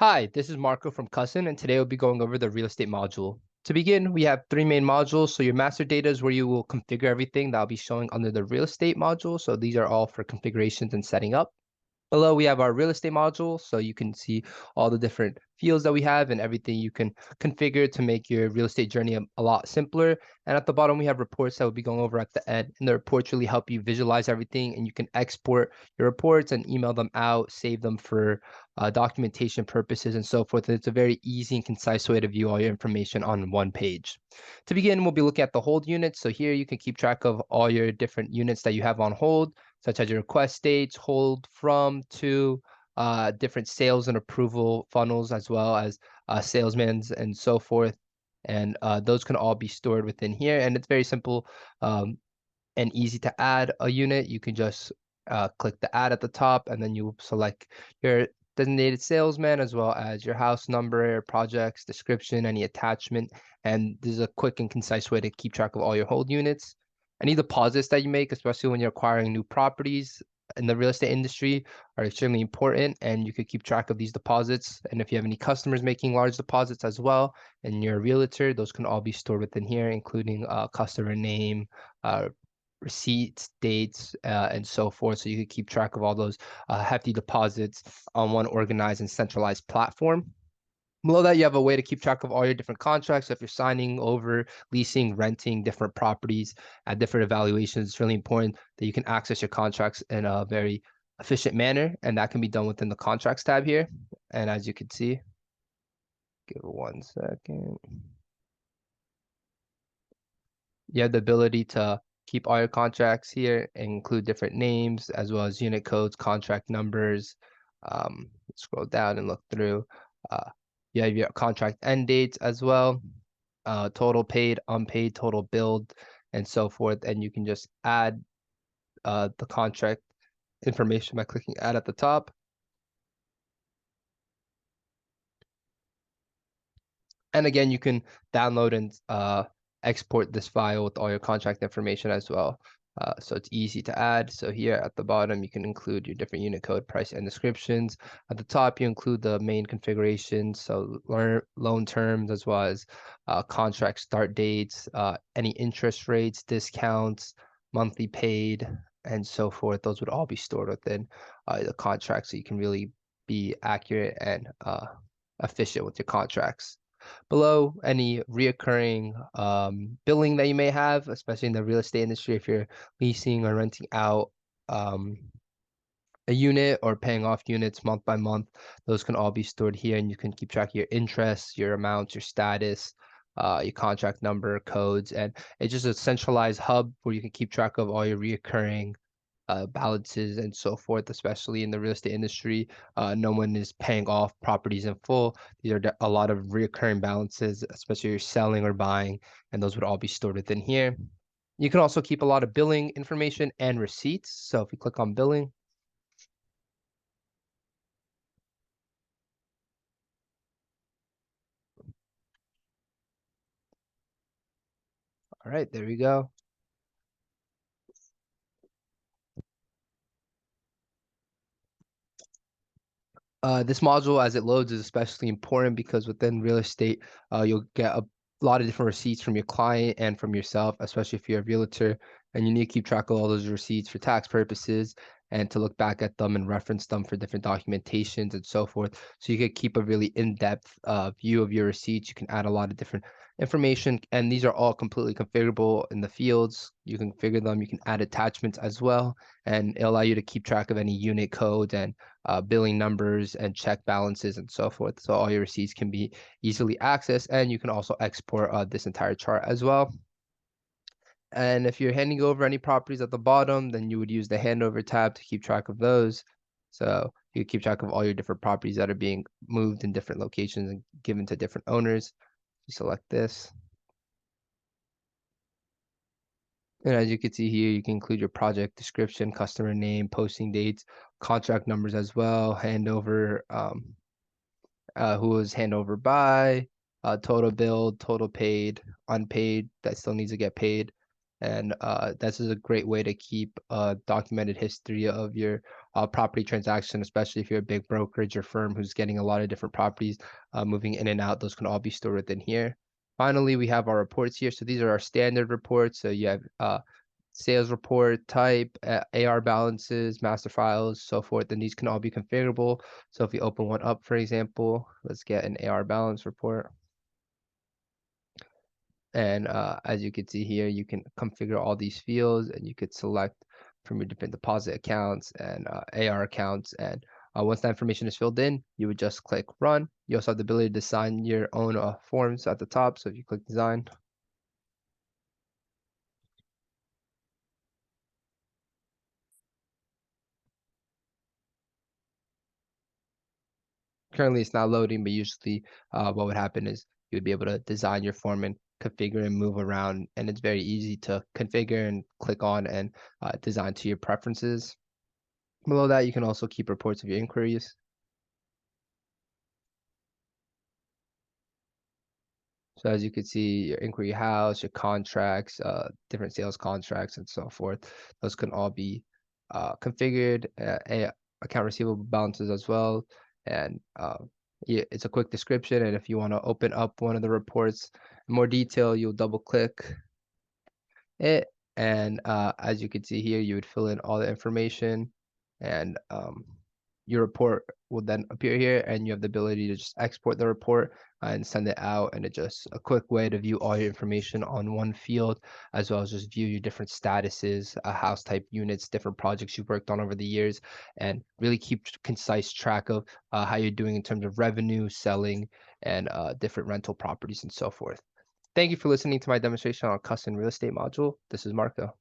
Hi, this is Marco from Cuscen, and today we'll be going over the real estate module. To begin, we have three main modules. So your master data is where you will configure everything that'll be showing under the real estate module. So these are all for configurations and setting up. Below, we have our real estate module, so you can see all the different fields that we have and everything you can configure to make your real estate journey a lot simpler. And at the bottom, we have reports that we'll be going over at the end. And the reports really help you visualize everything, and you can export your reports and email them out, save them for documentation purposes and so forth. It's a very easy and concise way to view all your information on one page. To begin, we'll be looking at the hold units. So here you can keep track of all your different units that you have on hold, such as your request dates, hold from, to, different sales and approval funnels, as well as salesmen's and so forth. And those can all be stored within here. And it's very simple and easy to add a unit. You can just click the add at the top, and then you select your designated salesman, as well as your house number, projects, description, any attachment. And this is a quick and concise way to keep track of all your hold units. Any deposits that you make, especially when you're acquiring new properties in the real estate industry, are extremely important, and you could keep track of these deposits. And if you have any customers making large deposits as well, and you're a realtor, those can all be stored within here, including customer name, receipts, dates, and so forth. So you could keep track of all those hefty deposits on one organized and centralized platform. Below that, you have a way to keep track of all your different contracts. So if you're signing over, leasing, renting different properties at different evaluations, it's really important that you can access your contracts in a very efficient manner, and that can be done within the contracts tab here. And as you can see, give it 1 second. You have the ability to keep all your contracts here and include different names as well as unit codes, contract numbers. Scroll down and look through. You have your contract end dates as well, total paid, unpaid, total billed, and so forth. And you can just add the contract information by clicking add at the top. And again, you can download and export this file with all your contract information as well. So it's easy to add. So here at the bottom, you can include your different unit code, price, and descriptions. At the top, you include the main configurations, so loan terms, as well as contract start dates, any interest rates, discounts, monthly paid, and so forth. Those would all be stored within the contract, so you can really be accurate and efficient with your contracts. Below, any reoccurring billing that you may have, especially in the real estate industry, if you're leasing or renting out um, a unit or paying off units month by month, those can all be stored here, and you can keep track of your interests, your amounts, your status, your contract number, codes, and it's just a centralized hub where you can keep track of all your reoccurring balances and so forth, especially in the real estate industry. No one is paying off properties in full. These are a lot of recurring balances, especially if you're selling or buying, and those would all be stored within here. You can also keep a lot of billing information and receipts. So if you click on billing, all right, there we go. This module, as it loads, is especially important because within real estate, you'll get a lot of different receipts from your client and from yourself, especially if you're a realtor, and you need to keep track of all those receipts for tax purposes and to look back at them and reference them for different documentations and so forth. So you could keep a really in-depth view of your receipts. You can add a lot of different information, and these are all completely configurable in the fields. You can configure them. You can add attachments as well, and it'll allow you to keep track of any unit codes and billing numbers and check balances and so forth. So all your receipts can be easily accessed, and you can also export this entire chart as well. And if you're handing over any properties at the bottom, then you would use the handover tab to keep track of those. So you keep track of all your different properties that are being moved in different locations and given to different owners. You select this. And as you can see here, you can include your project description, customer name, posting dates, contract numbers as well, handover, who was handover by, total billed, total paid, unpaid, that still needs to get paid. And this is a great way to keep a documented history of your property transaction, especially if you're a big brokerage or firm who's getting a lot of different properties moving in and out. Those can all be stored within here. Finally, we have our reports here. So these are our standard reports. So you have sales report type, AR balances, master files, so forth, and these can all be configurable. So if you open one up, for example, let's get an AR balance report. And as you can see here, you can configure all these fields and you could select from your different deposit accounts and AR accounts. And once that information is filled in, you would just click run. You also have the ability to design your own forms at the top. So if you click design, currently it's not loading, but usually what would happen is you would be able to design your form and configure and move around, and it's very easy to configure and click on and design to your preferences. Below that, you can also keep reports of your inquiries. So as you can see, your inquiry house, your contracts, different sales contracts, and so forth, those can all be configured. Account receivable balances as well, and yeah, it's a quick description. And if you want to open up one of the reports in more detail, you'll double click it, and as you can see here, you would fill in all the information, and your report will then appear here, and you have the ability to just export the report and send it out. And it's just a quick way to view all your information on one field, as well as just view your different statuses, house type units, different projects you've worked on over the years, and really keep concise track of how you're doing in terms of revenue, selling, and different rental properties and so forth. Thank you for listening to my demonstration on Cuscen real estate module. This is Marco.